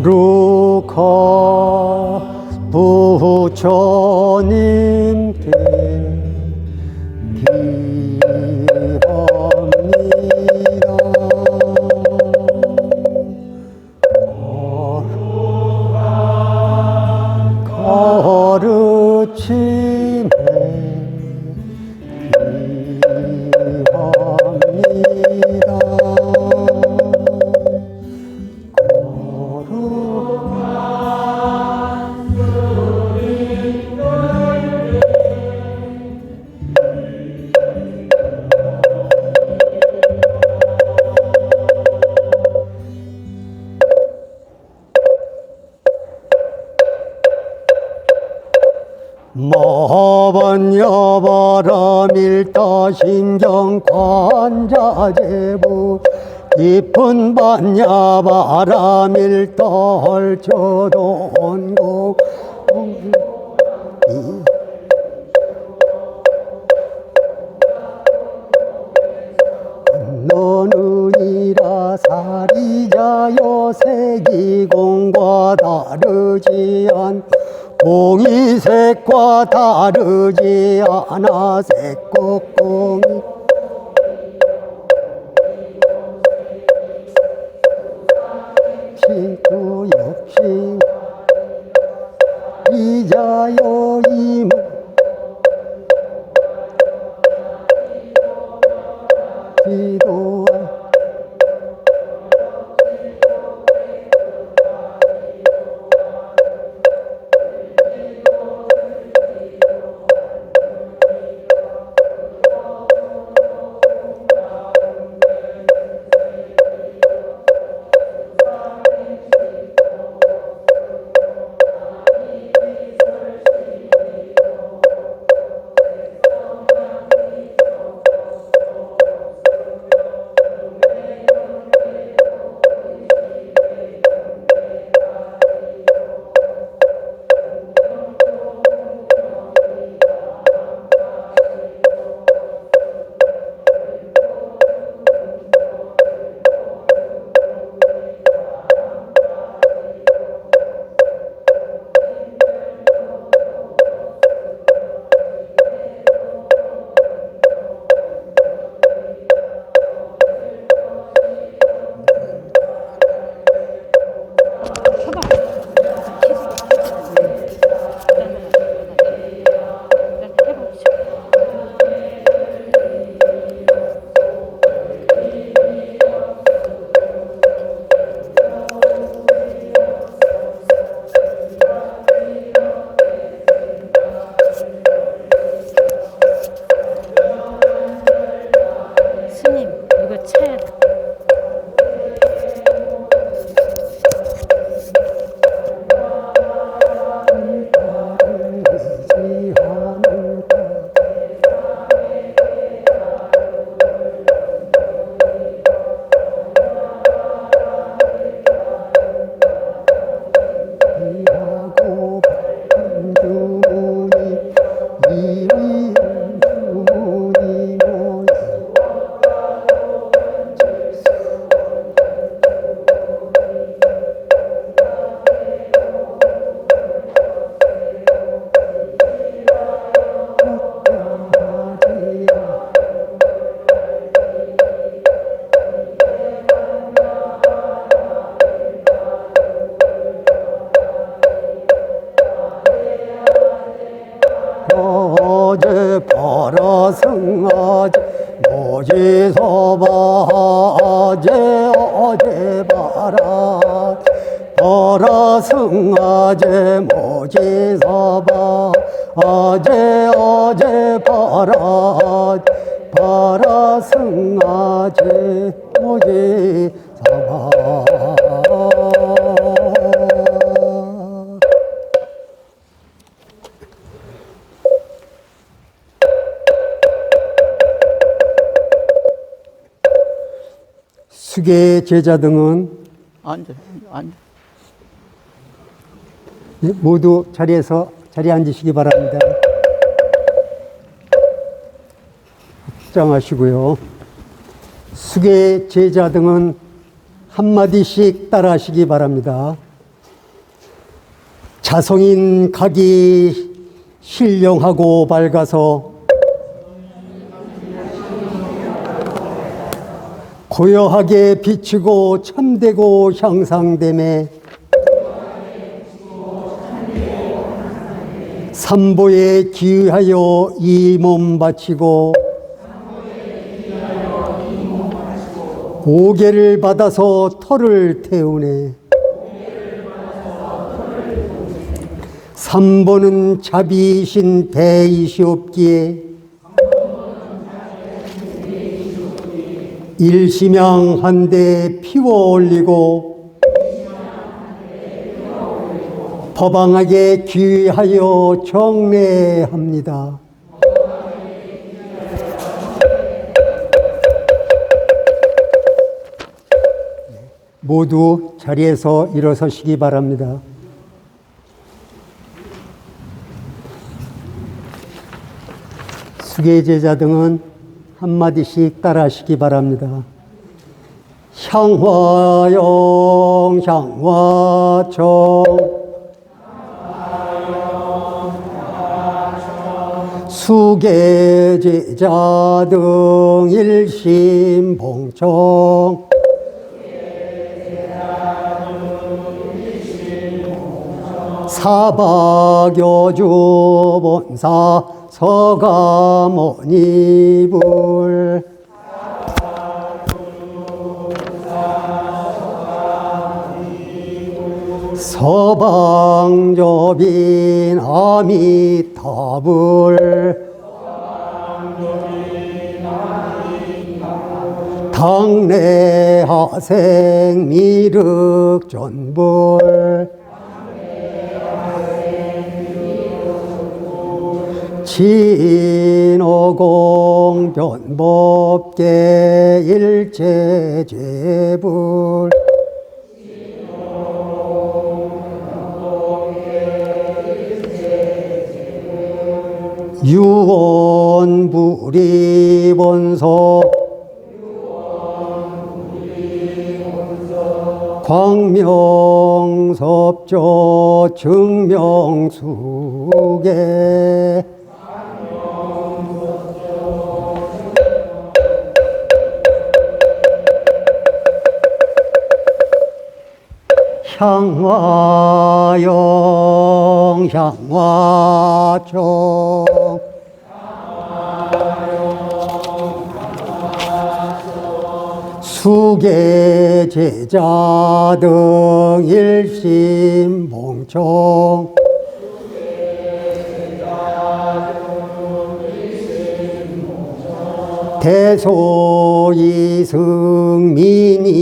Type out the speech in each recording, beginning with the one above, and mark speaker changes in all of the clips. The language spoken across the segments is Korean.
Speaker 1: 거룩한 부처님께 기합니다. 가르침에 기합니다. 마반야바라밀타 심정관자제부 깊은 반야바라밀타 헐쳐돈고 너는이라 사리자여 세기공과 다르지 않 공이색과 다르지 않아 색곡공이 신도 역시 이자여 이무 기도한 어제 파라승아제 모지서바제 어제 파라승아제 모지서바 아제 어제 파라승아제 모지서바 수계 제자 등은
Speaker 2: 앉아.
Speaker 1: 모두 자리에 앉으시기 바랍니다. 합장하시고요. 수계 제자 등은 한마디씩 따라하시기 바랍니다. 자성인 각이 신령하고 밝아서 고요하게 비치고 참되고 향상됨에 삼보에 기하여 이 몸 바치고 오계를 받아서 터를 태우네. 삼보는 자비이신 대이시옵기에 일심양한데 피워 올리고 법왕하게 귀하여 정례합니다. 모두 자리에서 일어서시기 바랍니다. 수계제자 등은 한마디씩 따라하시기 바랍니다. 향화영 향화청 수계제자 등 일심봉청 사박여주 본사 서가모니불 서방조빈 아미타불 당내하생 미륵존불 진오공 변법계 일체죄불 유언부리본소 광명섭조 증명수계 향화영 향화청 수계제자 등 일심봉청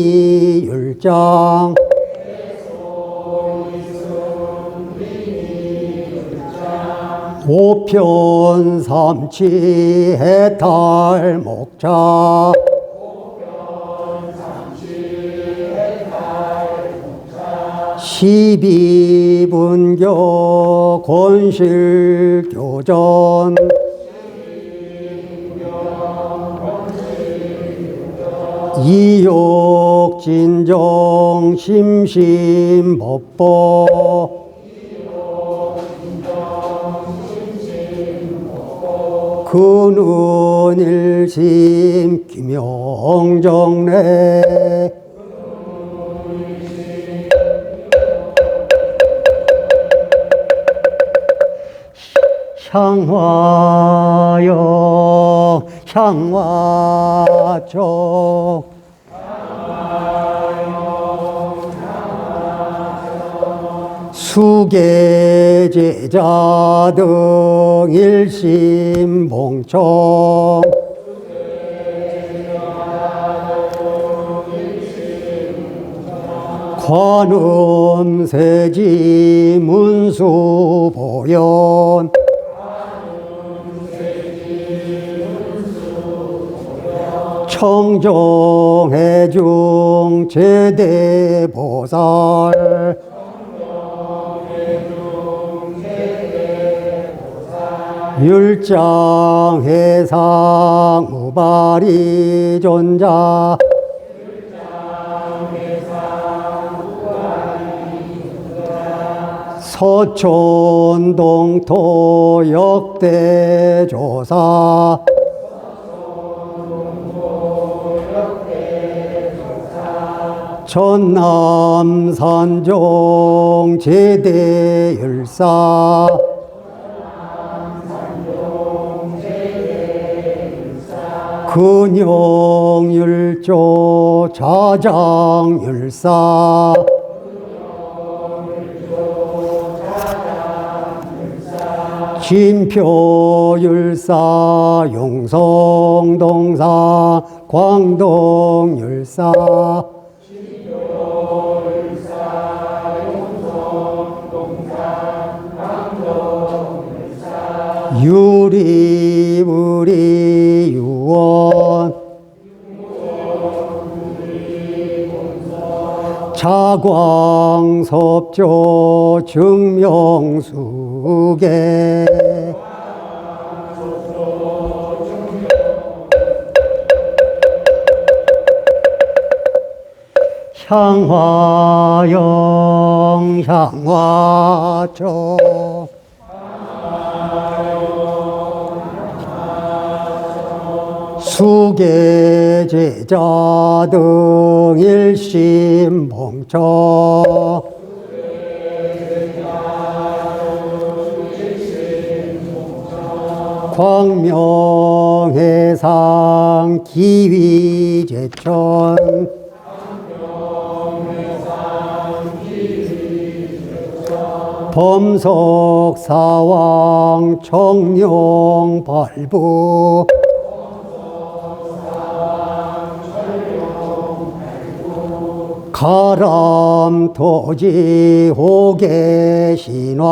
Speaker 1: 대소이승민이율장 오편삼치 해탈목자 십이분교 권실교전 이욕진정 심심법보 근운일심 김영정래 향화영 향화청 수계제자 등 일심봉청 관음세지 문수보연 청정해중 제대보살 율장해상 우바리존자 서촌동토 역대조사 전남산종 제대율사 근영율조 자장율사 진표율사 용성동사 광동율사 유리우리 유원 자광섭조 증명수계 향화영 향화조 수계제자 등 일심봉처 광명해상 기위제천 범석사왕 청룡발부 가람토지 호계신화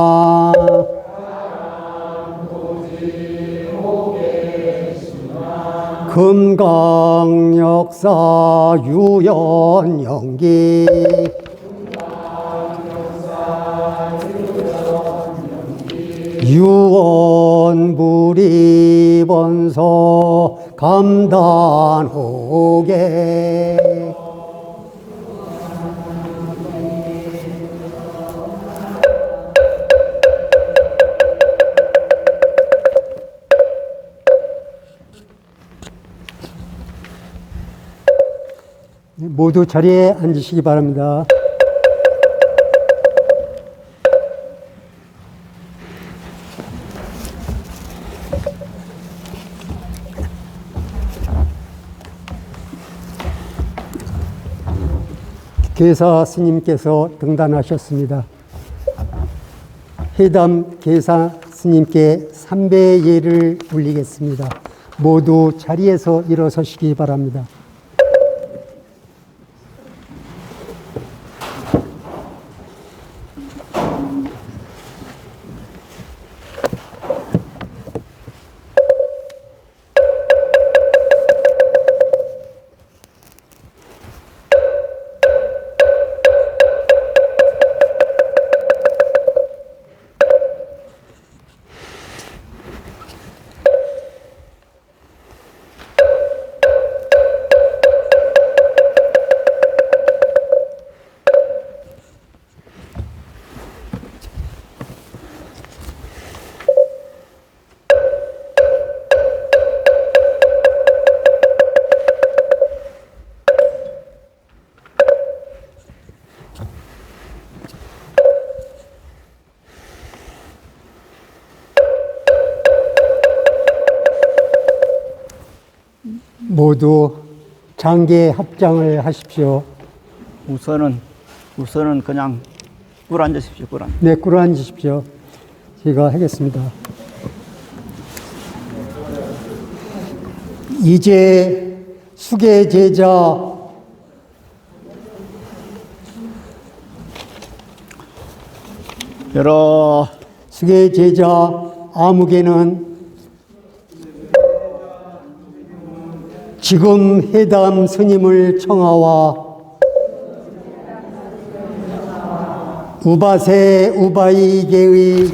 Speaker 1: 금강역사 유연연기 유언불이번서 감단호계 모두 자리에 앉으시기 바랍니다. 계사 스님께서 등단하셨습니다. 해담 계사 스님께 삼배 예를 올리겠습니다. 모두 자리에서 일어서시기 바랍니다. 모두 장계 합장을 하십시오.
Speaker 2: 우선은 그냥 꿇어 앉으십시오. 꿇어.
Speaker 1: 네, 꿇어 앉으십시오. 제가 하겠습니다. 이제 수계 제자
Speaker 2: 여러
Speaker 1: 수계 제자 아무개는 지금 해담 스님을 청하와 우바세 우바이계의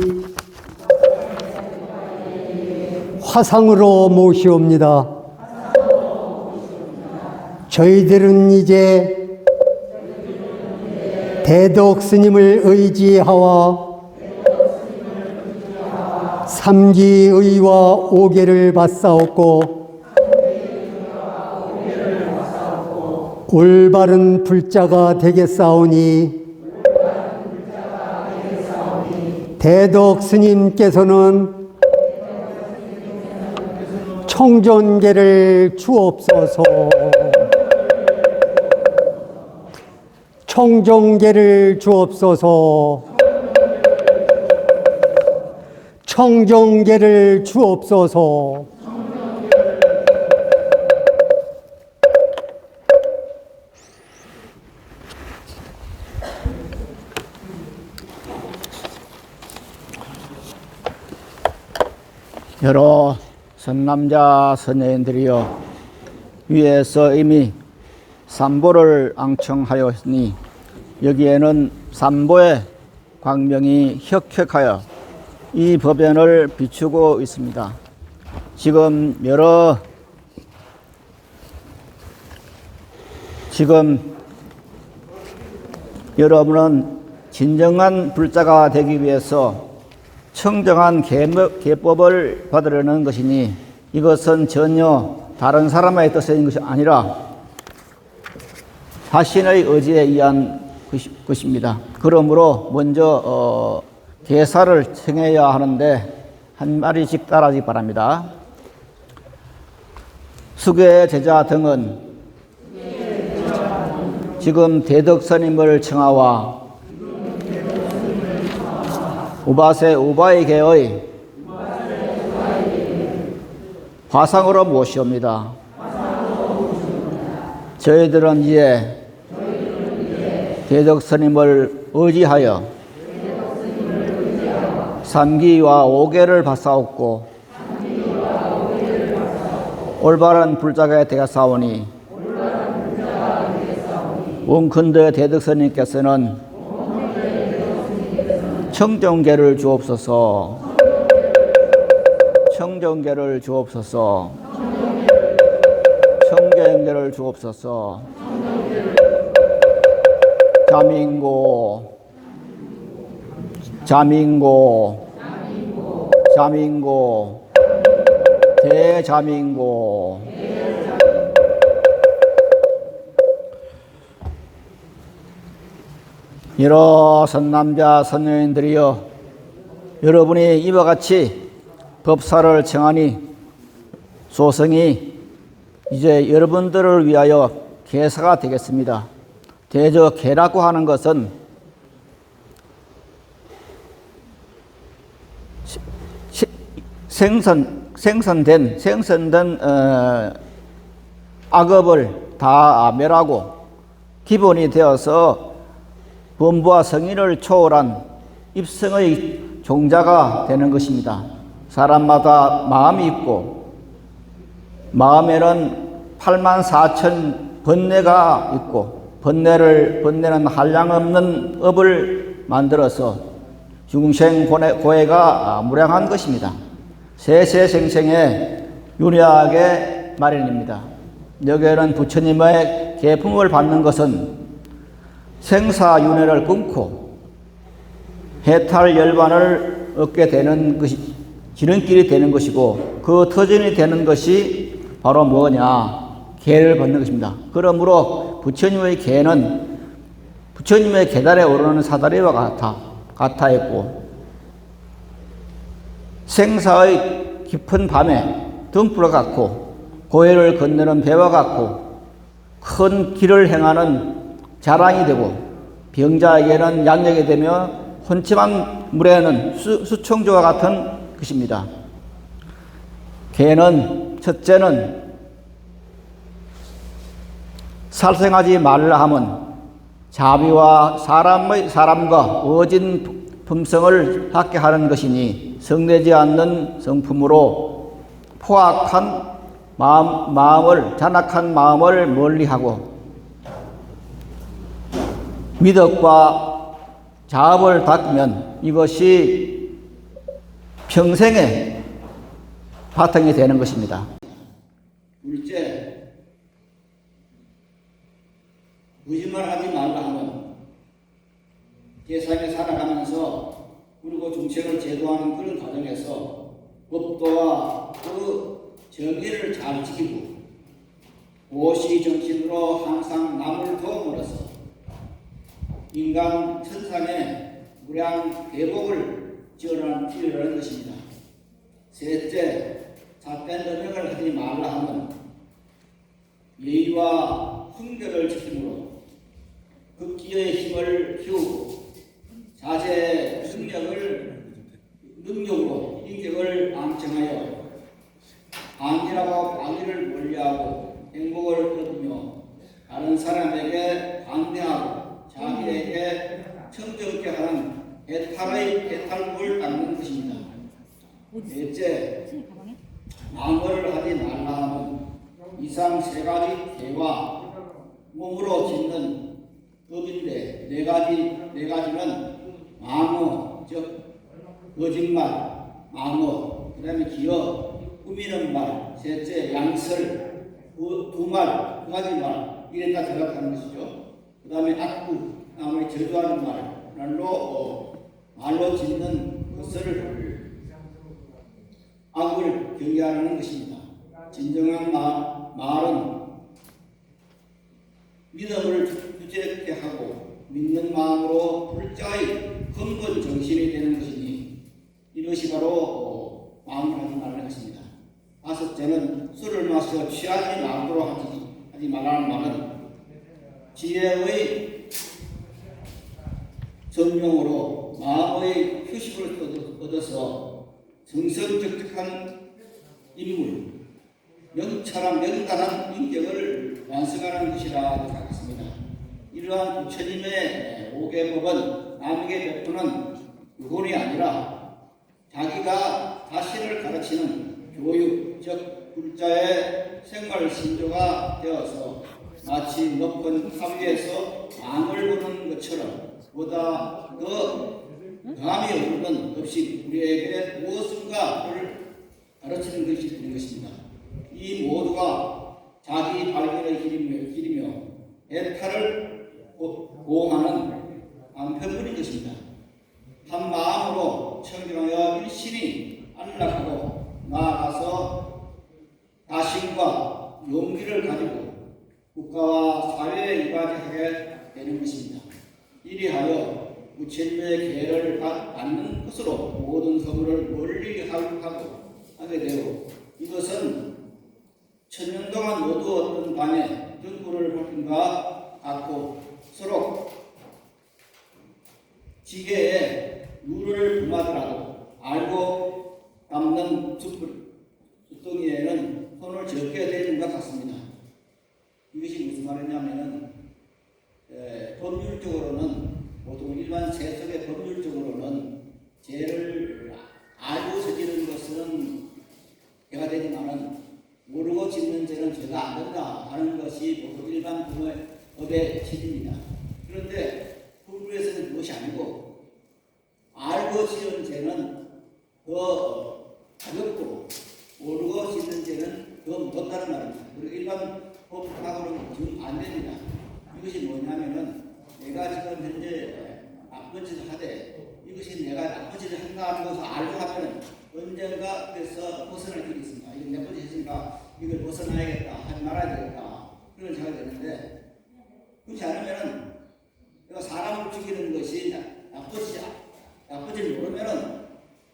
Speaker 1: 화상으로 모시옵니다. 저희들은 이제 대덕 스님을 의지하와 삼기의와 오계를 받사옵고 올바른 불자가 되겠사오니 대덕 스님께서는 청정계를 주옵소서. 청정계를 주옵소서. 청정계를 주옵소서.
Speaker 2: 여러 선남자 선녀인들이여, 위에서 이미 삼보를 앙청하였으니 여기에는 삼보의 광명이 혁혁하여 이 법연을 비추고 있습니다. 지금 여러분은 진정한 불자가 되기 위해서 청정한 계법을 받으려는 것이니, 이것은 전혀 다른 사람의 뜻인 것이 아니라 자신의 의지에 의한 것입니다. 그러므로 먼저 계사를 청해야 하는데 한 마디씩 따라하기 바랍니다. 수계 제자 등은 지금 대덕스님을 청하와 우바세 우바이계의 화상으로 모시옵니다. 저희들은 이제 대덕스님을 의지하여 삼기와 오계를 받사옵고 올바른 불자가 되었사오니 원컨대 대덕스님께서는 청정계를 주옵소서. 청정계를 주옵소서. 청정계를 주옵소서. 자민고 자민고 자민고 대자민고. 여러 선남자 선녀인들이여, 여러분이 이와 같이 법사를 청하니 소성이 이제 여러분들을 위하여 계사가 되겠습니다. 대저 계라고 하는 것은 생선된 악업을 다 멸하고 기본이 되어서 범부와 성의를 초월한 입성의 종자가 되는 것입니다. 사람마다 마음이 있고 마음에는 84,000 번뇌가 있고 번뇌는 한량없는 업을 만들어서 중생 고해가 무량한 것입니다. 세세생생에 윤회하게 마련입니다. 여기에는 부처님의 계품을 받는 것은 생사윤회를 끊고 해탈 열반을 얻게 되는 것이 지름길이 되는 것이고, 그 터전이 되는 것이 바로 뭐냐? 계를 받는 것입니다. 그러므로 부처님의 계는 부처님의 계단에 오르는 사다리와 같아 있고, 생사의 깊은 밤에 등불과 같고, 고해를 건너는 배와 같고, 큰 길을 행하는 자랑이 되고, 병자에게는 양력이 되며 혼침한 물에는 수청조와 같은 것입니다. 개는 첫째는 살생하지 말라 함은 자비와 사람과 어진 품성을 갖게 하는 것이니, 성내지 않는 성품으로 포악한 잔악한 마음을 멀리하고 미덕과 자업을 닦으면 이것이 평생의 바탕이 되는 것입니다. 둘째, 무심을 하지 말라 하면 세상에 살아가면서 그리고 중생을 제도하는 그런 과정에서 법도와 그 정의를 잘 지키고 보시 정신으로 항상 남을 도움으로써 인간 천상의 무량 대복을 지어나가는 필요라는 것입니다. 셋째, 삿된 능력을 하지 말라 하면 예의와 훈계를 지킴으로 극기의 힘을 키우고 자세 능력으로 인격을 앙증하여 안일하고 방위를 멀리하고 행복을 얻으며 다른 사람에게 반대하고 자기에게 청정케 하는 해탈을 닦는 것입니다. 넷째, 망언을 하지 말라 하면 이상 세 가지 죄와 몸으로 짓는 법인데 네 가지는 망어, 즉 거짓말, 망어, 그 다음에 기어, 꾸미는 말, 셋째 양설, 두 가지 말, 이랬다 대답하는 것이죠. 그 다음에 악구, 아무리 저주하는 말로 짓는 것을 악을 경계하는 것입니다. 진정한 말은 믿음을 부재게 하고 믿는 마음으로 불자의 근본 정신이 되는 것이니 이것이 바로 마음을 하지 말라는 것입니다. 다섯째는 술을 마셔 취하지 말도록 하지 말라는 말은 지혜의 전용으로 마음의 휴식을 얻어서 정성적적한 인물, 명철한 명단한 인격을 완성하는 것이라 생각했습니다. 이러한 부처님의 오계법은 남에게 베푸는 유곤이 아니라 자기가 자신을 가르치는 교육, 즉 불자의 생활 신조가 되어서 마치 높은 탑 위에서 왕을 보는 것처럼 보다 더 감이 없는 없이 우리에게 무엇인가를 가르치는 것이 되는 것입니다. 이 모두가 자기 발견의 길이며 해탈을 보호하는 안편물인 것입니다. 한 마음으로 청정하여 일신이 안락하고 나아가서 다심과 용기를 가지고 국가와 사회에 이바지하게 되는 것입니다. 이리하여 부처님의 계를 받는 것으로 모든 선물을 멀리 하게 되고 이것은 천년 동안 어두웠던 밤에 등불을 밝힌과 같고 서로 지게에 물을 부마더라도 알고 담는 숫덩이에는 손을 적게 되는 것 같습니다. 이것이 무슨 말이냐면은 법률적으로는 보통 일반 세속의 법률적으로는 죄를 알고 저지른 것은 죄가 되지만은 모르고 짓는 죄는 죄가 안 된다 하는 것이 보통 일반 법의 취지입니다. 그런데 불교에서는 그것이 아니고 알고 지은 죄는 더 가볍고 모르고 짓는 죄는 더 무겁다는 말입니다. 그리고 일반 법학으로는 지금 안 됩니다. 이것이 뭐냐면은 내가 지금 현재 나쁜 짓을 하되 이것이 내가 나쁜 짓을 한다 하는 것을 알고 하면 언젠가 그래서 벗어날 길이 있습니다. 이거 나쁜 짓 했으니까 이걸 벗어나야겠다 하지 말아야 되겠다 그런 생각이 드는데 그렇지 않으면은 내가 사람을 죽이는 것이 나쁜 짓을 모르면은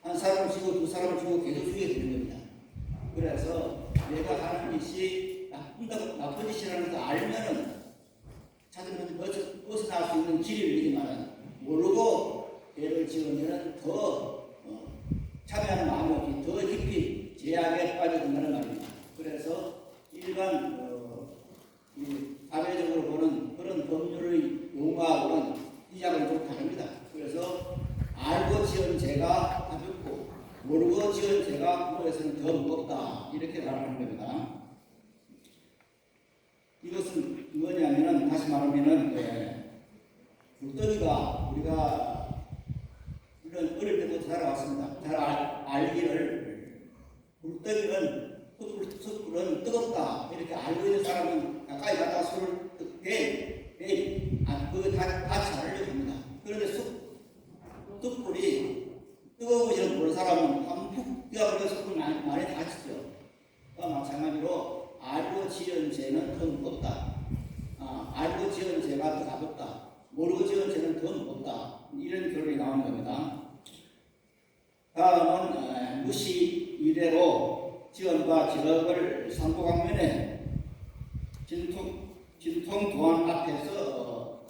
Speaker 2: 한 사람을 죽이고 두 사람을 죽이고 계속 죽이게 되는 겁니다. 그래서 내가 하는 짓이 나쁜 짓이라는 것을 알면은 찾으면 벗어날 수 있는 길이 있지만 모르고 죄를 지으면 더 참여하는 마음이 없이 더 깊이 죄악에 빠져든다는 말입니다. 그래서 일반 사회적으로 보는 그런 법률의 용어하고는 이야기는 좀 다릅니다. 그래서 알고 지은 죄가 가볍고 모르고 지은 죄가 그거에서는 더 무겁다 이렇게 말하는 겁니다. 이것은 뭐냐면은 다시 말하면은 불덩이가 우리가 물론 어릴 때부터 살아왔습니다. 잘 알기를 불덩이는 숯불은 뜨겁다 이렇게 알고 있는 사람은 가까이 가다가 술을 그거 다 잘하려고 합니다. 그런데 숯불이 뜨거운 것을 모르는 사람은 한푹 뛰어버려서 지은 죄가 더 가볍다. 모르고 지은 죄는 더 무겁다. 이런 결론이 나오는 겁니다. 다음은 무시 이래로 지연과 기록을 상고강면에 진통 도안 앞에서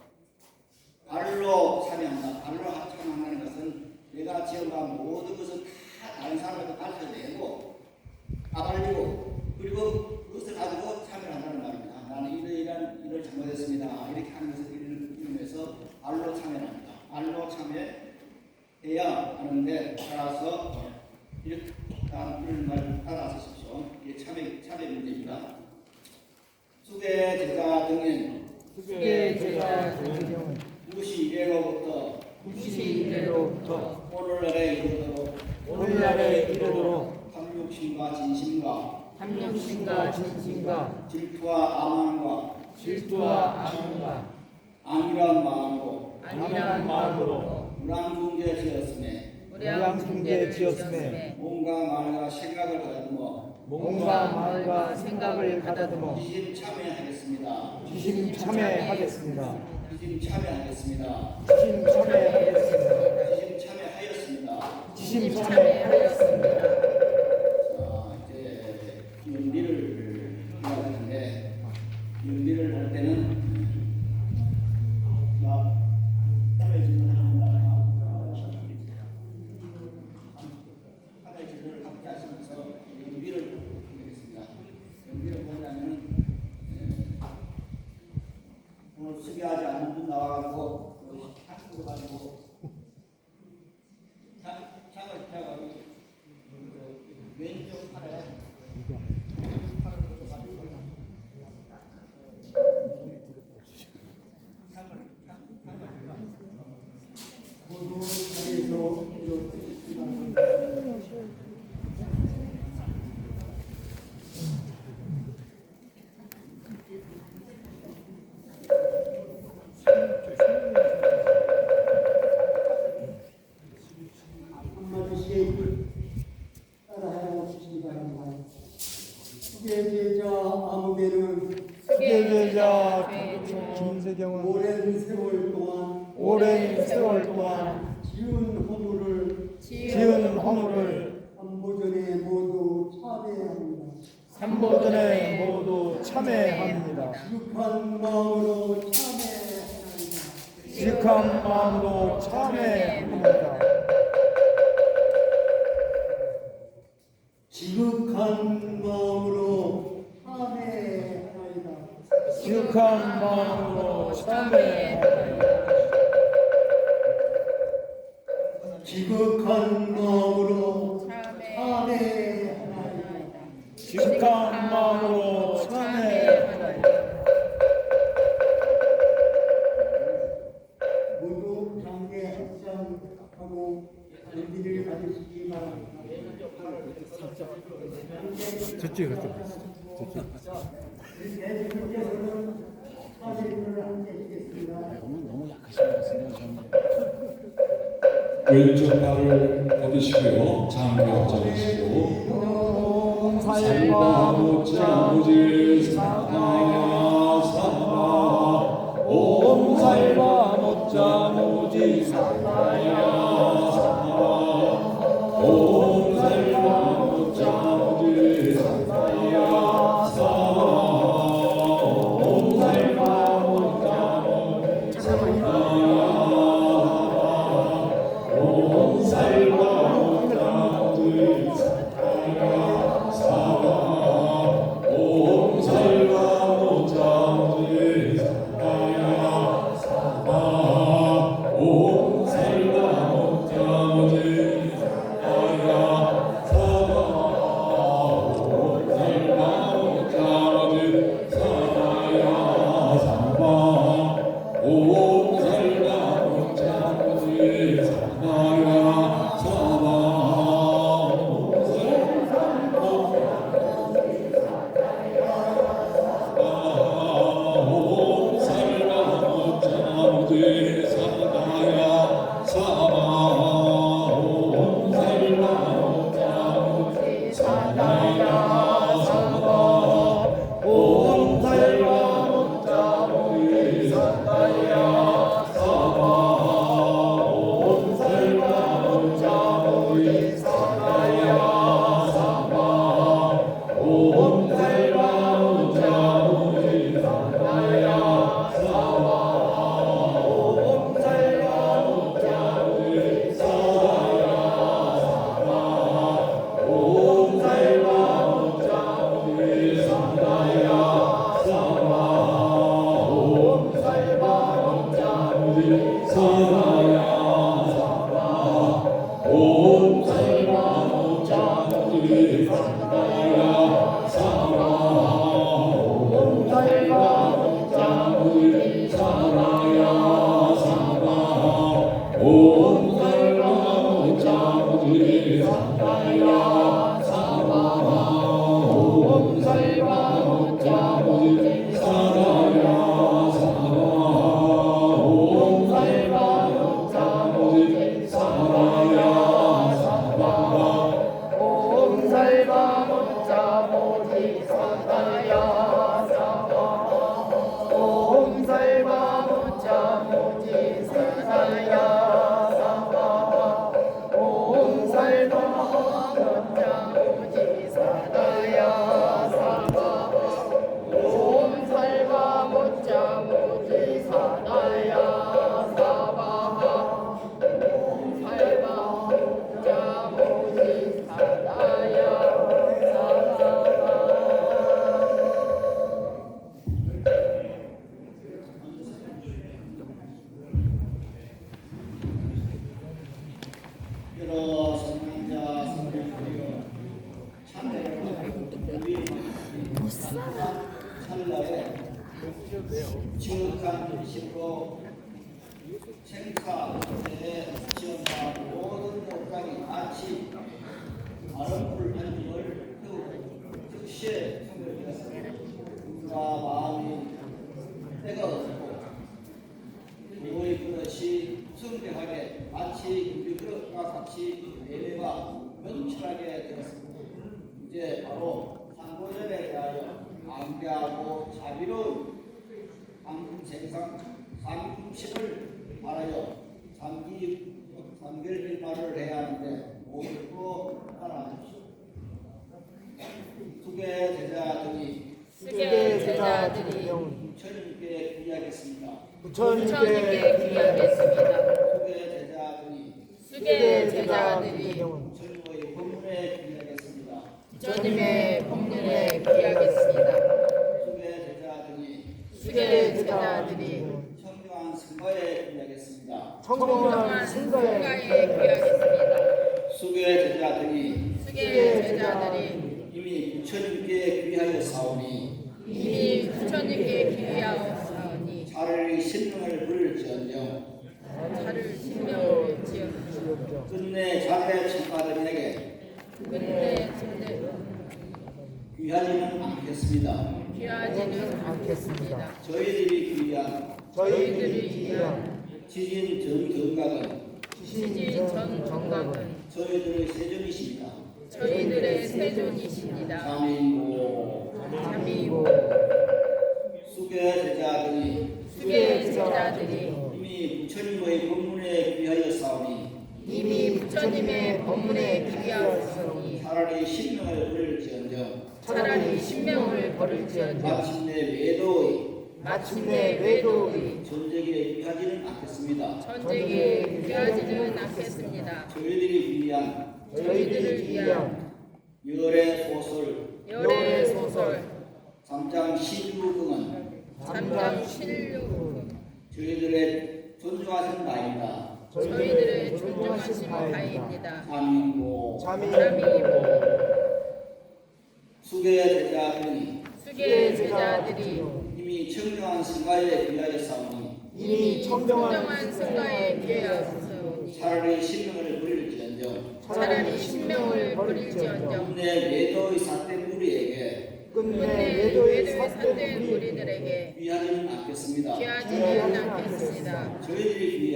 Speaker 2: 발로 참여한다. 발로 참여한다는 것은 내가 지연과 모든 것을 다 다른 사람에게 밝혀내고 까발리고 그리고 그것을 가지고 참여를 한다는 말입니다. 나는 이러이러한 일을 잘못했습니다. 이렇게 하는 것을 이름에서 발로 참여합니다. 발로 참여해야 하는데 따라서 이렇게 이런 말 따라하십시오. 이게 참여 문제입니다. 수계 제자 등은 무시 이래로부터 오늘날에 이르도록 탐욕심과 진심과 질투와 아망과 안일한 마음으로 무량중재 지었음에 몸과 마음과 생각을 가다듬어 지심 참여하겠습니다. 이제 연비를 해야 되는데 연비를 할 때는 하나의질을 함께 하시면서 연비를 하겠습니다. 연비를 뭐냐면 오늘 수비하지 않는 분 나와가지고 학생도 가지고 창을 펴가지고 왼쪽 팔에
Speaker 1: 모두 자리에서 한마디씩 따라하라고 주시기 바랍니다. 수계제자 아무개는
Speaker 3: 김세경은
Speaker 1: 오랜 세월 동안 지은 허물을 삼보전에 모두 참회합니다.
Speaker 3: 지극한 마음으로 참회합니다.
Speaker 1: 지극한 마음으로 참회하나이다. 지극한 마음으로 참회하나이다. 모두 장례 합장하고 연비를 받으시기 바랍니다. 대통령께서는 사진을 함께 해주겠습니다.
Speaker 4: 왼쪽 발을 뻗으시고요. 장벽 잡으시고 살바 못자 무질 사나야 사나 옴 살바 못자 무질 사나야 사나 옴 살바 못자 무질 사나야 사나 옴 살바 못자 무질 사나야 옴 살바 모지 살아야 살아 온 살바 모자 모지 살아야 살아 온 살바 모자 모지 살아야 살아 온 살바 모자 모지 살아야 살아 온 살바 모자 모지 살아야 살아 온 살바 모자 모지 살아야 살아 온 살바 모자 모지 살아야 살아 온 살바 모자 모지 살아야 살아 온 살바 모자 모지 살아야 살아 온 살바 모자 모지 살아야 살아 온 살바 모자 모지 살아야
Speaker 2: 여러 성자 성령들이여 참회를 찰나에 지극한 일심으로 생사에 지원과 모든 목각이 같이 아름풀 한줌을 즉시에 성별되었습니다. 마음이 때가 없고 우리 그릇이 성대하게 마치 우리 그릇과 같이 예배가 명철하게 되었습니다. 이제 바로 상고전에 대하여 안개하고 자비로운 상심을 말하여 상결일말을 해야 하는데 모두 따라하십시오. 수계 제자들이 부처님께 귀하겠습니다.
Speaker 5: 부처님께 귀하겠습니다.
Speaker 2: 수계 제자들이
Speaker 5: 수계 제자들이
Speaker 2: 부처님의 법문에 귀하겠습니다.
Speaker 5: 부처님의 법문에 귀하겠습니다. 수계 제자들이
Speaker 2: 청정한 승가에 귀하겠습니다.
Speaker 5: 청정한 승가에 귀하겠습니다.
Speaker 2: 수계 제자들이
Speaker 5: 수계 제자들이
Speaker 2: 이미 부처님께 귀하여 사오니
Speaker 5: 이미 부처님께 귀하옵사오니
Speaker 2: 차라리 신명을 부를지언정
Speaker 5: 자를 신명을 지어
Speaker 2: 끝내 자대 청가들에게
Speaker 5: 끝내
Speaker 2: 귀하지는 않겠습니다.
Speaker 5: 귀하지는 않겠습니다.
Speaker 2: 저희들이 귀한
Speaker 5: 저희들이 귀한
Speaker 2: 지진 전 건강은
Speaker 5: 시지 전 정각은
Speaker 2: 저희들의 세존이십니다.
Speaker 5: 저희들의 세존이십니다.
Speaker 2: 자민고
Speaker 5: 자미고
Speaker 2: 수계 제자들이
Speaker 5: 수계 제자들이
Speaker 2: 이미 부처님의 법문에 귀하여 싸우니
Speaker 5: 이미 부처님의 법문에 귀하옵사오니
Speaker 2: 차라리 신명을 부를지언정
Speaker 5: 차라리 신명을 버릴지언정
Speaker 2: 마침내 외도의
Speaker 5: 외도의
Speaker 2: 전쟁에 귀하지는 않겠습니다.
Speaker 5: 전쟁에 귀하지는 않겠습니다.
Speaker 2: 저희들이 위한
Speaker 5: 저희들을 위한
Speaker 2: 열의 소설
Speaker 5: 열의 소설
Speaker 2: 3장 16경은
Speaker 5: 3장 실류
Speaker 2: 저희들의 존중하신 바입니다.
Speaker 5: 저희들의 존중하신 바입니다.
Speaker 2: 자민고
Speaker 5: 자미고
Speaker 2: 수계 제자들이
Speaker 5: 수계 제자들이
Speaker 2: 이미 청정한 승가에 귀하여 싸우니
Speaker 5: 이미 청정한 승가에 귀하옵사오니
Speaker 2: 차라리 신명을 부릴지언정
Speaker 5: 차라리 신명을 버릴지언정
Speaker 2: 내 외도의 삿된 무리에게
Speaker 5: 끝내 외도의 삿된 무리들에게
Speaker 2: 귀하지는 않겠습니다.
Speaker 5: 귀하지는 않겠습니다.
Speaker 2: 저희들이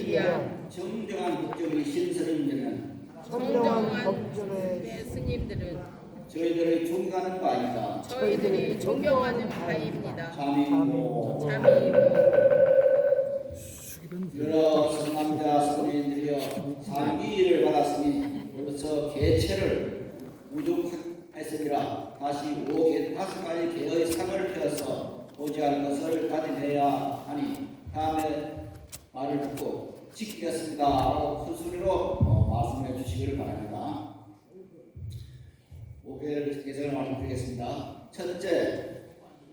Speaker 5: 위한
Speaker 2: 정정한 국적의 신스님들은
Speaker 5: 청정한 법전의 스님들은
Speaker 2: 저희들의 존경하는 바입니다.
Speaker 5: 저희들이 존경하는 바입니다.
Speaker 2: 자민고
Speaker 5: 자미고
Speaker 2: 여러 성남자 성인들이여 상기를 받았으니 그래서 개체를 우족했으니라 다시 5가지 개의 상을 펴서 보지할 것을 가짐해야 하니 다음에 말을 듣고 지키겠습니다 라고 큰 소리로 말씀해 주시기를 바랍니다. 5개를 개성을 말씀드리겠습니다. 첫째,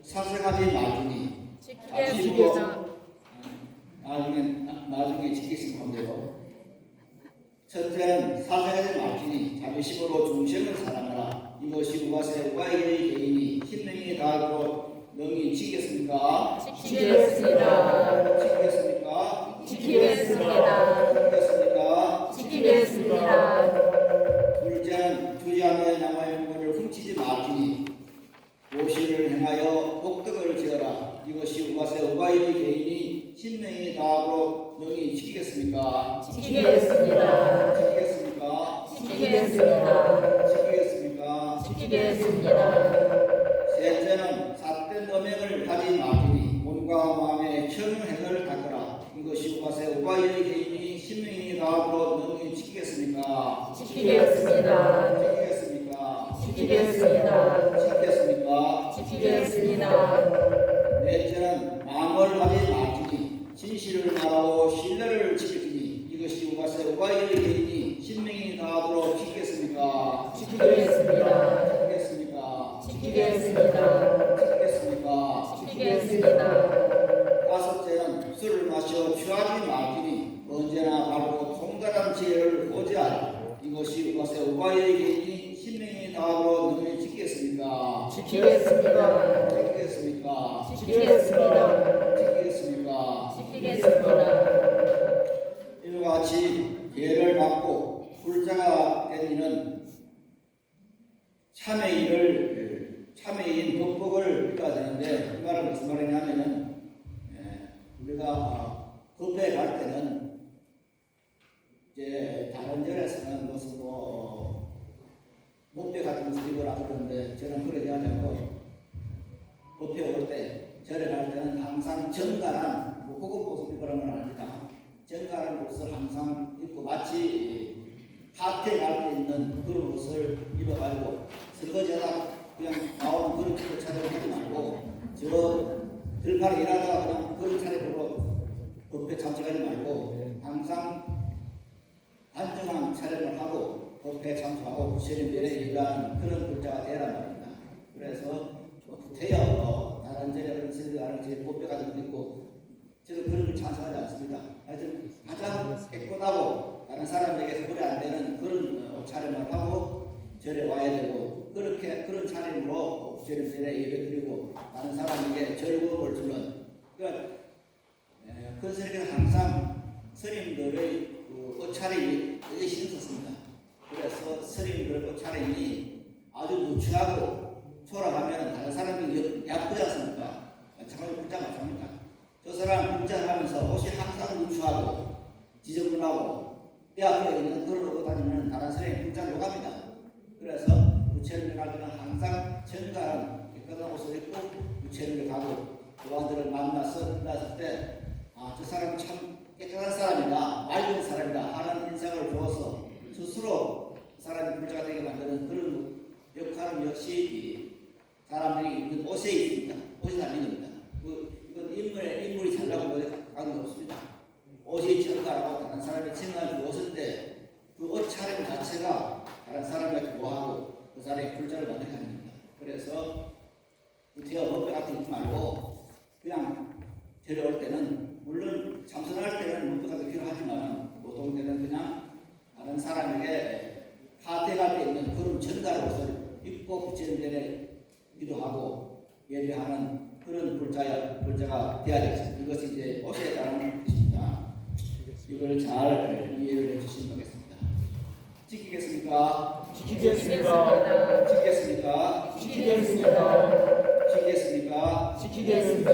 Speaker 2: 사생활이 마주니
Speaker 5: 지키겠습니다.
Speaker 2: 나중에 지키신 건데요. 첫째는 사생활의 말씀이 자비심으로 중심을 사랑하라. 이것이 우가세 우가의 개인이 신명이 다하도록 능히 지키겠습니까?
Speaker 5: 지키겠습니다.
Speaker 2: 지키겠습니까?
Speaker 5: 지키겠습니다.
Speaker 2: 지키겠습니까?
Speaker 5: 지키겠습니다.
Speaker 2: 둘째는 주의하며 남의 물건을 훔치지 말지니 모시를 행하여 복덕을 지어라. 이것이 우가세 우가의 개인이 신명이 다하도록 능히 지키겠습니까?
Speaker 5: 지키겠습니다.
Speaker 2: 지키겠습니까?
Speaker 5: 지키겠습니다.
Speaker 2: 지키겠습니까?
Speaker 5: 지키겠습니다.
Speaker 2: 셋째는 삿된 음행을 하지 말지니 몸과 마음의 청행을 닦으라. 이것이 우가세 우가의 개인이 신명이 다하도록 능히 지키겠습니까?
Speaker 5: 지키겠습니다.
Speaker 2: 지키겠습니까?
Speaker 5: 지키겠습니다.
Speaker 2: 지키겠습니까?
Speaker 5: 지키겠습니다.
Speaker 2: 넷째는 망을 하지 말지니 진실을 말하고 신뢰를 지키지니 이것이 우가세 우가의 개인이 신명이 다하도록 지키겠습니까?
Speaker 5: 지키겠습니다.
Speaker 2: 지키겠습니까?
Speaker 5: 지키겠습니다.
Speaker 2: 지키겠습니까?
Speaker 5: 지키겠습니다.
Speaker 2: 다섯째는 술을 마셔 취하지 말지니 언제나 바르고 통달한 지혜를 보지하라. 이것이 우가세 우가의 개인이 신명이 다하도록 능히 지키겠습니까?
Speaker 5: 지키겠습니다.
Speaker 2: 지키겠습니까?
Speaker 5: 지키겠습니다.
Speaker 2: 지키겠습니까?
Speaker 5: 지키겠습니다.
Speaker 2: 이와 같이 예를 받고 불자가 된 이는 참회인 법복을 해야 되는데 이 말은 무슨 말이냐면은 우리가 법회에 갈 때는 이제 다른 절에서는 무슨 목배 같은 것을 입으라 그러는데 저는 그러지 않고 법회 올 때 절에 갈 때는 항상 정갈한 고급 옷을 입으라는 건 아닙니다. 정갈한 옷을 항상 입고 마치 파티에 갈 때 입는 그런 옷을 입어가지고 설거지하다 그냥 나오는 그런 차림을 하지 말고 저 들판에 일하다가 그냥 그런 차림으로 법회 참석하지 말고 항상 안정한 차림을 하고 법회에 참석하고 부처님들의 일하는 그런 불자가 되란 말입니다. 그래서 구태여 다른 절에 그런 절에 가는 제 법회 같은 거 있고 저는 그런 걸 찬성하지 않습니다. 하여튼 가장 깨끗하고 다른 사람에게서 그래 안 되는 그런 차림을 하고 절에 와야 되고 그렇게 그런 차림으로 부처님들의 예배 드리고 다른 사람에게 즐거움을 주는 그러니까 큰 스님은 항상 스님들의 옷차림이 되게 신었습니다. 그래서 스님들의 옷차림이 아주 누추하고 초라하면 다른 사람이 야쁘지 않습니까? 마찬가지로 불자 마찬가지입니다. 저 사람 불자를 하면서 옷이 항상 누추하고 지저분하고 때 앞에 있는 그런 옷을 다니면 다른 사람이 불자를 욕합니다. 그래서 부처님을 갈 때는 항상 정갈한 깨끗한 옷을 입고 부처님을 가고 교환들을 만났을 때 저 사람이 참 깨끗한 사람이다, 맑은 사람이다 하는 인상을 주어서 스스로 사람이 불자가 되게 만드는 그런 역할은 역시 사람들이 입는 옷에 있습니다. 옷이 달리입니다. 이건 인물이 잘나고 관계없습니다. 옷이 정갈하고 다른 사람이 칭찬을 주었을 때 그 옷 차림 자체가 다른 사람에게 좋아하고 그 사람의 불자를 만들게 합니다. 그래서 구태여 법회 같은 거 입지 말고 그냥 데려올 때는 물론 참선할 때는 문도 같은 필요하지만 보통 때는 그냥 다른 사람에게 파티가 때 있는 그런 정갈한 옷을 입고 부처님들에 기도하고 예배하는 그런 불자가 되어야 되겠습니다. 이것이 이제 옷에 따른 것입니다. 이걸 잘 이해를 해주시면 되겠습니다. 지키겠습니까?
Speaker 3: 지키겠습니다.
Speaker 2: 지키겠습니까?
Speaker 3: 지키겠습니다.
Speaker 2: 지키겠습니까?
Speaker 5: 지키겠습니다.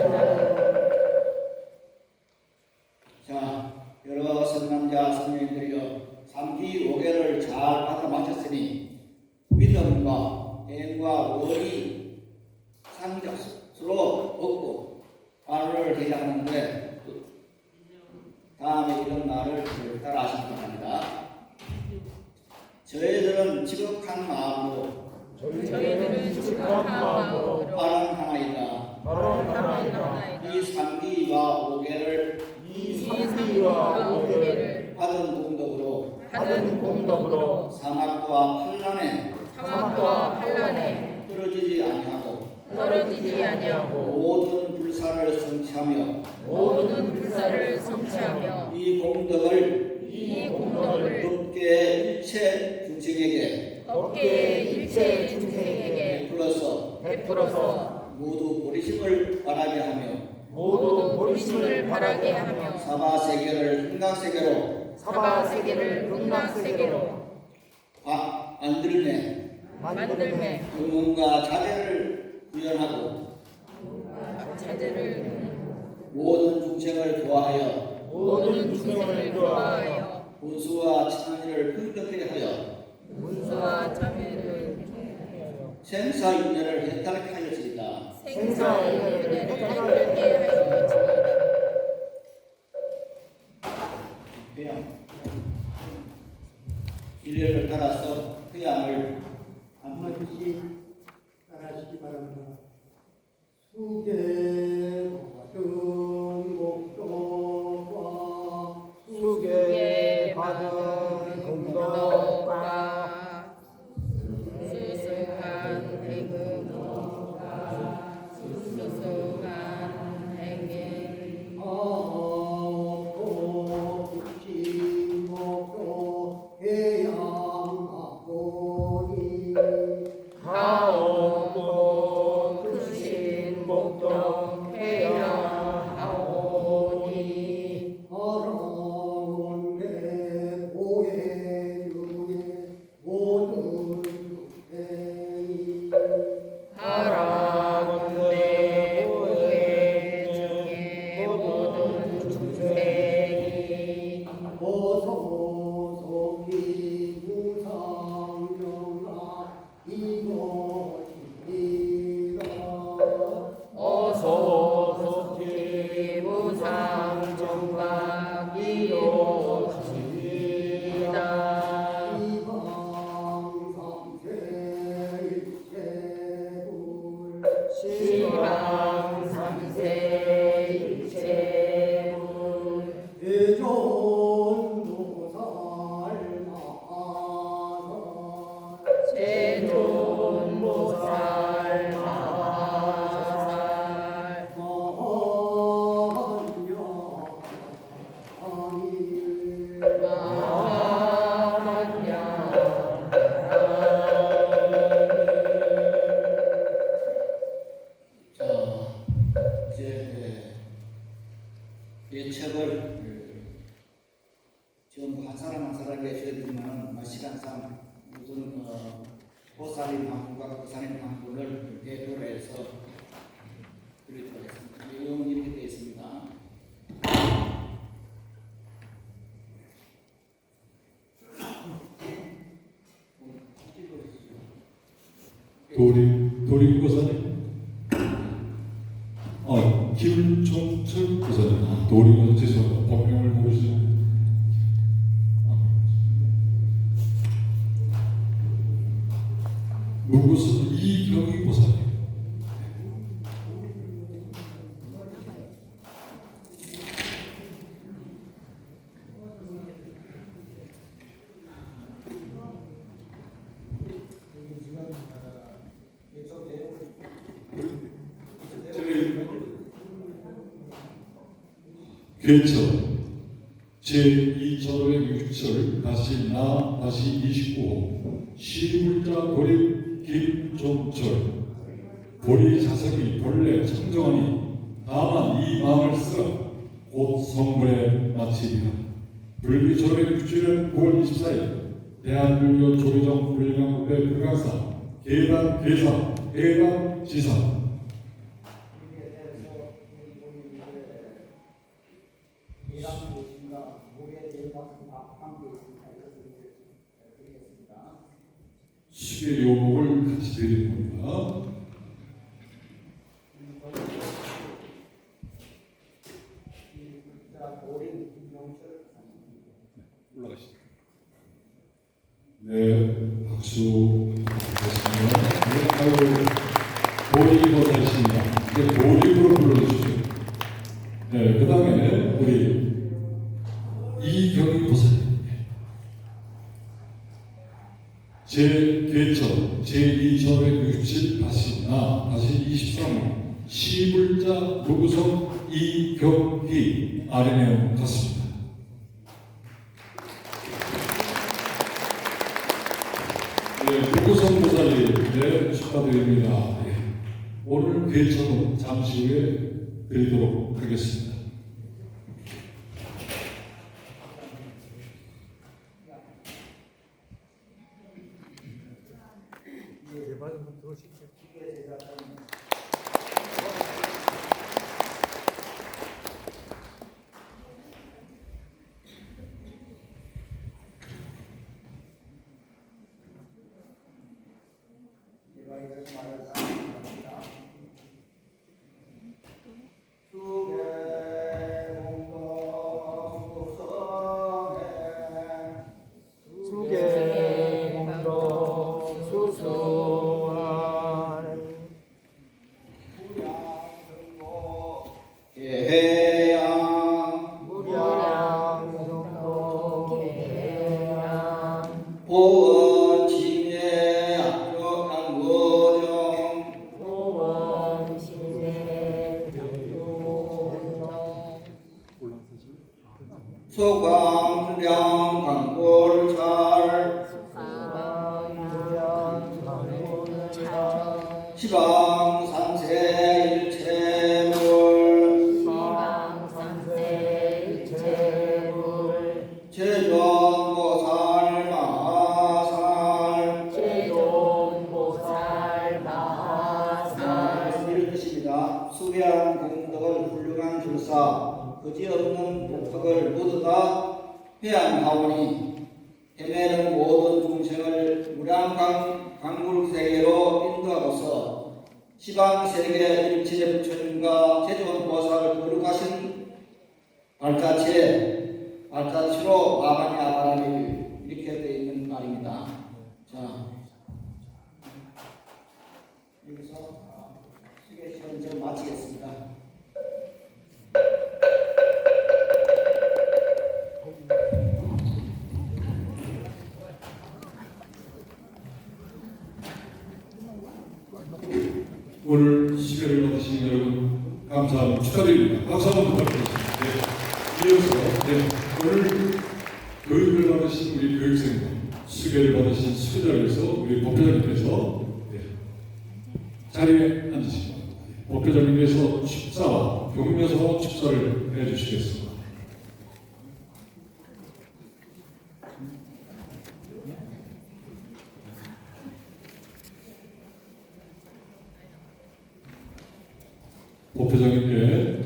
Speaker 2: 자, 여러 선남자 선녀님들이여 3기 5개를 잘 받아 마쳤으니 믿음과 행과 원이 상적수로 얻고 발을 대장하는데 다음에 이런 말을 따라 하시기 바랍니다. 저희들은 지극한 마음으로
Speaker 5: 저희들은 지극한 마음으로
Speaker 2: 발언하나이다.
Speaker 5: 발언하나이다.
Speaker 2: 이 3기와 5개를
Speaker 5: 이 3기와 5개를
Speaker 2: 받은 공덕으로 사막과 환란에 떨어지지 아니하고
Speaker 5: 모든 불사를
Speaker 2: 모든 불사를
Speaker 5: 성취하며
Speaker 2: 이 공덕을
Speaker 5: 이 공덕을
Speaker 2: 법계 일체 중생에게
Speaker 5: 법계의 일체 중생에게
Speaker 2: 베풀어서 모두 보리심을 바라게 하며
Speaker 5: 모두 보리심을 바라게 하며
Speaker 2: 사바세계를 흥각세계로
Speaker 5: 사바세계를 극락세계로
Speaker 2: 만들매
Speaker 5: 만들매
Speaker 2: 의문과 자제를 구현하고
Speaker 5: 자제를
Speaker 2: 모든 중생을 도하여
Speaker 5: 모든 중생을 도하여
Speaker 2: 본수와 참여를 흥덕하게 하여
Speaker 5: 문수와 참여를
Speaker 2: 생사윤회를 해탈하게 하였으리다.
Speaker 5: 생사의 은혜를 헷갈게 하여지이다.
Speaker 2: 회양 일례를 따라서 회양을
Speaker 1: 한마디씩 따라하시기 바랍니다. 수계 받은 목적과
Speaker 5: 수계 받은 공덕과 수승한 대금과 수승한 행위
Speaker 1: 아옵고 붙인 목적 해양하오니
Speaker 5: 하옵고 크신 복덕 해양하오니
Speaker 1: 하라운데 고해 중에 모든 행위
Speaker 5: 하라건대 보혜 중에 모든 중생이
Speaker 1: 어서서 기무상정아 이것이니라
Speaker 5: 어서 속히 무상정각이로지이다.
Speaker 1: 시방 삼세 일체불
Speaker 5: 시방 삼세 일체불
Speaker 1: 대존무살
Speaker 5: 세존무살 마살
Speaker 2: 자 이제 예측을 지금 한 사람 한 사람 계시지만 시간상 무슨 보살인 방문과 보살인 방문을 대표로 해서 드리도록 하겠습니다. 내용은 이렇게 되어 있습니다.
Speaker 4: 도림고사님, 김종철 고사님, 도림고사 죄송합니다. 법명을 모르시죠? 문구선 이경희 고사님. 괴처 제2절의 6절 나 29호 시물자 고립 김종철 고리 자석이 본래 청정하니 다만 이 마음을 쓰라 곧 성물에 마치리라. 불교철의 6주년 9월 24일 대한불교 조계종 불명국회 불강사 계단 계사 해당 지사 수계 요목을 같이 드리는 겁니다. 올라가시죠. 네, 박수 부탁드리겠습니다. 네, 아유, 보리고사십니다. 이제 보리고로 불러주시죠. 네, 그 다음에 우리 이경희 보사님. 제2절의 67 다시 23호 시불자 무구성 이경희 아련형 같습니다. 네, 불구성 보살님, 네, 축하드립니다. 예. 오늘 괴청은 잠시 후에 드리도록 하겠습니다.
Speaker 5: 수계공덕 수수하는
Speaker 2: 계양
Speaker 5: 무량성도 계양
Speaker 2: 보원 진해 악력한 거정
Speaker 5: 보원 신내 교동
Speaker 2: 소광량 광골 잘
Speaker 5: 수강유량 강군차
Speaker 2: 시방산세 일체물
Speaker 5: 시방산세 일체불
Speaker 2: 제전보살 마살
Speaker 5: 제존보살 마살
Speaker 2: 이런 뜻입니다. 수배한 공덕을 훌륭한 줄사 그지없는 복덕을 모두 다 회안하오니 헤매는 모든 중생을 무량강굴세계로 인도하고서 시방세계 일체 부처님과 제존보살을 거룩하신 발자취로 마바니 아바라니 이렇게 되어 있는 말입니다. 자, 여기서 수계 시간 좀 마치겠습니다.
Speaker 4: 오늘 시계를 받으신 여러분 감사합니다. 축하드립니다. 박수 한번 부탁드리겠습니다. 네. 이어서 네. 오늘 교육을 받으신 우리 교육생들, 수계를 받으신 수계자께서 우리 법회장님께서 네. 자리에 앉으시고 법회장님께서 축사와 경려서 축사를 해주시겠습니다. 법회장님께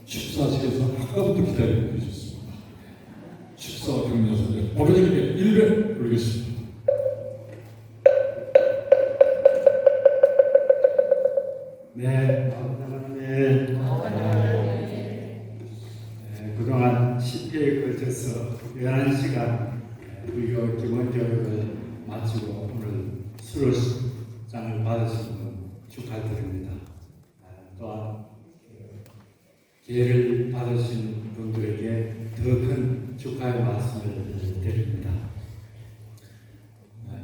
Speaker 4: 축사하시면서 아까부터 기다리고 계셨습니다. 축사와 경려서 법회장님께 일배 올리겠습니다.
Speaker 6: 네, 그동안 10회에 걸쳐서 11시간 불교 기본교육을 마치고 오늘 수료장을 받으신 분 축하드립니다. 또한 기회를 받으신 분들에게 더 큰 축하의 말씀을 드립니다.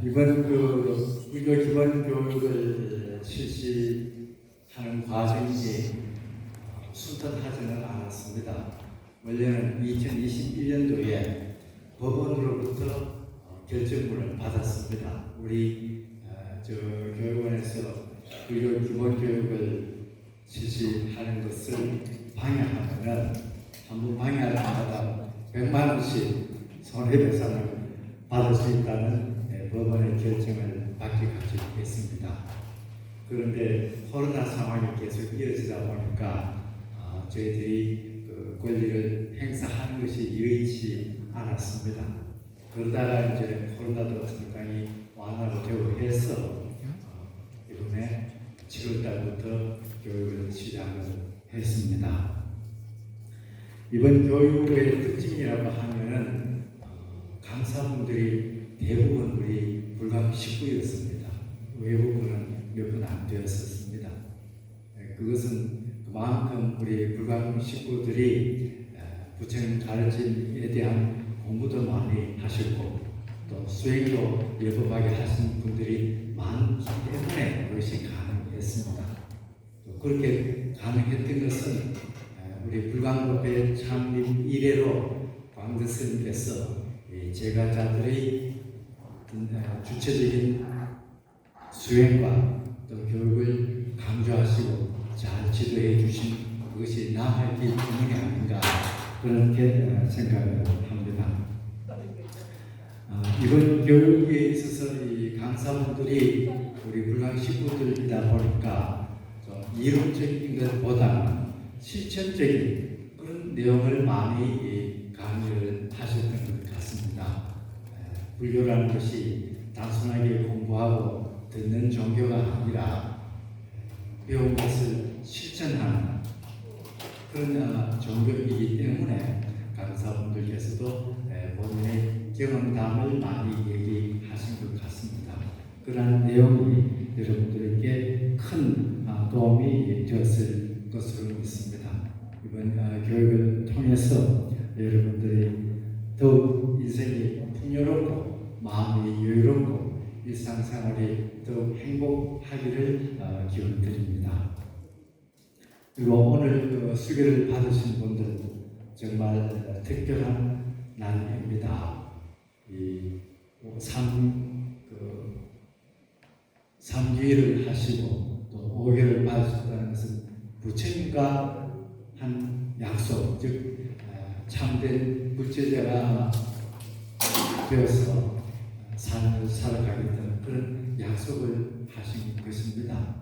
Speaker 6: 이번 그 불교 기본교육을 실시하는 과정이 순탄하지는 않았습니다. 원래는 2021년도에 법원으로부터 결정문을 받았습니다. 우리 저 교육원에서 불교 기본교육을 실시하는 것을 방해하면은 한 번 방해할 때마다 100만 원씩 손해배상을 받을 수 있다는 법원의 결정을 받게 가지겠습니다. 그런데 코로나 상황이 계속 이어지다 보니까 저희들이 그 권리를 행사하는 것이 여의치 않았습니다. 그러다가 이제 코로나도 상당히 완화가 되고 해서 이번에 7월달부터 교육을 시작을 했습니다. 이번 교육의 특징이라고 하면은 강사분들이 대부분 우리 불광 식구였습니다. 외부분은 몇 분 안 되었었습니다. 그것은 그만큼 우리 불광 식구들이 부처님 가르침에 대한 공부도 많이 하셨고 또 수행도 예법하게 하신 분들이 많기 때문에 그것이 가능했습니다. 또 그렇게 가능했던 것은 우리 불광법회 창립 이래로 광덕 스님께서 제가자들의 주체적인 수행과 또 교육을 강조하시고 잘 지도해 주신 그것이 남했기 때문이 아닌가 그렇게 생각을 합니다. 이번 교육에 있어서 이 강사분들이 우리 불광 식구들이다 보니까 좀 이론적인 것보다는 실천적인 그런 내용을 많이 강의를 하셨던 것 같습니다. 불교라는 것이 단순하게 공부하고 듣는 종교가 아니라 배운 것을 실천하는 그런 종교이기 때문에 강사분들께서도 본인의 경험담을 많이 얘기하신 것 같습니다. 그러한 내용이 여러분들에게 큰 도움이 되었을 것으로 믿습니다. 이번 교육을 통해서 여러분들이 더욱 인생이 풍요롭고 마음이 여유롭고 일상생활이 더욱 행복하기를 기원드립니다. 그리고 오늘 수교를 받으신 분들 정말 특별한 날입니다. 이 삼기를 하시고 또 5개를 받으셨다는 것은 부처님과 한 약속, 즉 참된 불제자가 되어서 삶을 살아가겠다는 그런 약속을 하신 것입니다.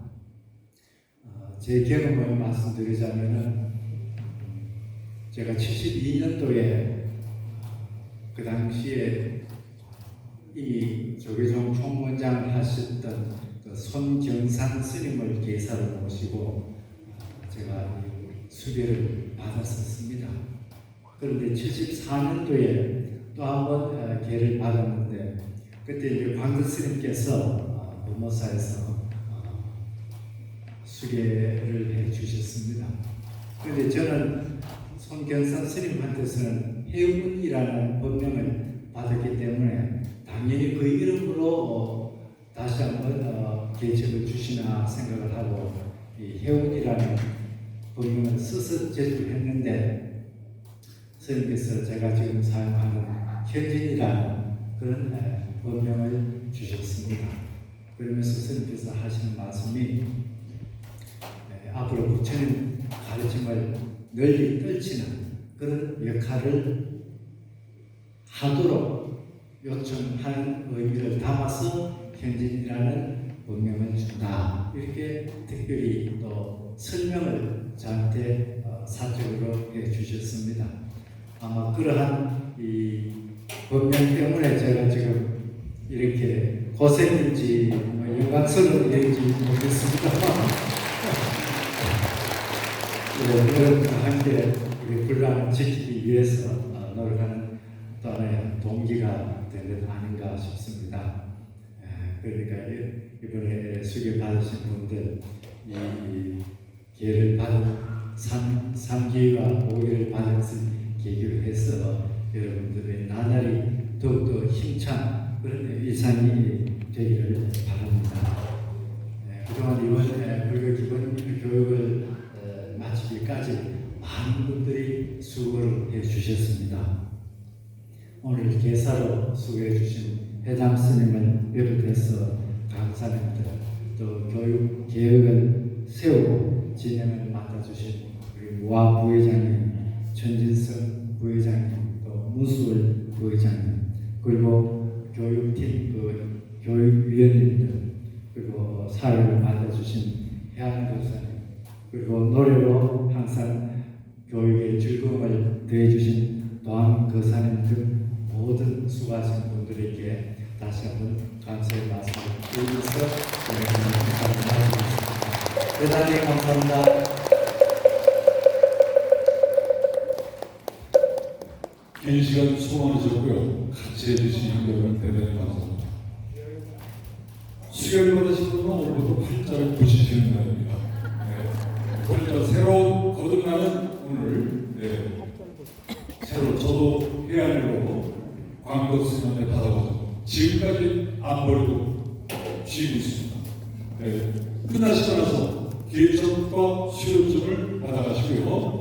Speaker 6: 제 경험을 말씀드리자면은 제가 72년도에 그 당시에 이 조계종 총무장을 하셨던 그 손경산 스님을 계사로 모시고 제가 수배를 받았었습니다. 그런데 74년도에 또 한 번 계를 받았는데 그때 이제 광덕 스님께서 법모사에서 수계를 해 주셨습니다. 그런데 저는 손경산 스님한테서는 해운이라는 법명을 받았기 때문에 당연히 그 이름으로 다시 한번 계책을 주시나 생각을 하고 이 해운이라는 법명을 써서 제출했는데 스님께서 제가 지금 사용하는 현진이라는 그런 법명을 주셨습니다. 그러면서 스님께서 하시는 말씀이 앞으로 부처님 가르침을 널리 떨치는 그런 역할을 하도록 요청하는 의미를 담아서 현진이라는 법명을 준다. 이렇게 특별히 또 설명을 저한테 사적으로 해주셨습니다. 아마 그러한 이 법명 때문에 제가 지금 이렇게 고생인지 영광스러운 일인지 모르겠습니다. 그런 함께 우리 불광을 지키기 위해서 노력하는 또 하나의 동기가 된 것 아닌가 싶습니다. 그러니까 이번에 수교 받으신 분들 이 기회를 받은 3기와 5기를 받은 것을 계기로 해서 여러분들의 나날이 더욱더 힘찬 그런 일상이 되기를 바랍니다. 그동안 이번 불교 기본 교육을 마치기까지 많은 분들이 수고를 해주셨습니다. 오늘 계사로 수고해 주신 회담 스님을 비롯해서 강사님들 또 교육 계획을 세우고 진행을 맡아주신 우리 무화 부회장님, 전진성 부회장님, 또 무수월 부회장님, 그리고 교육팀, 교육위원님들, 그리고 사회를 맡아주신 해안 교사님, 그리고 노래로 항상 교육의 즐거움을 더해주신 도안 거사님 등 모든 수고하신 분들에게 다시 한번 감사의 말씀을 드리면서 감사드리겠습니다. 대단히 감사합니다.
Speaker 4: 긴 시간 수고 많으셨고요. 같이 해주신 여러분 대단히 감사합니다. 수혈 받으신 분은 오늘부터 팔자를 보시시는 날입니다. 팔자 새로 거듭나는 오늘 새로 저도 해안으로 광덕 스님한테 받아가지고 지금까지 안 버리고 쥐고 있습니다. 끝나시고 나서 개점과 수료증을 받아가시고요.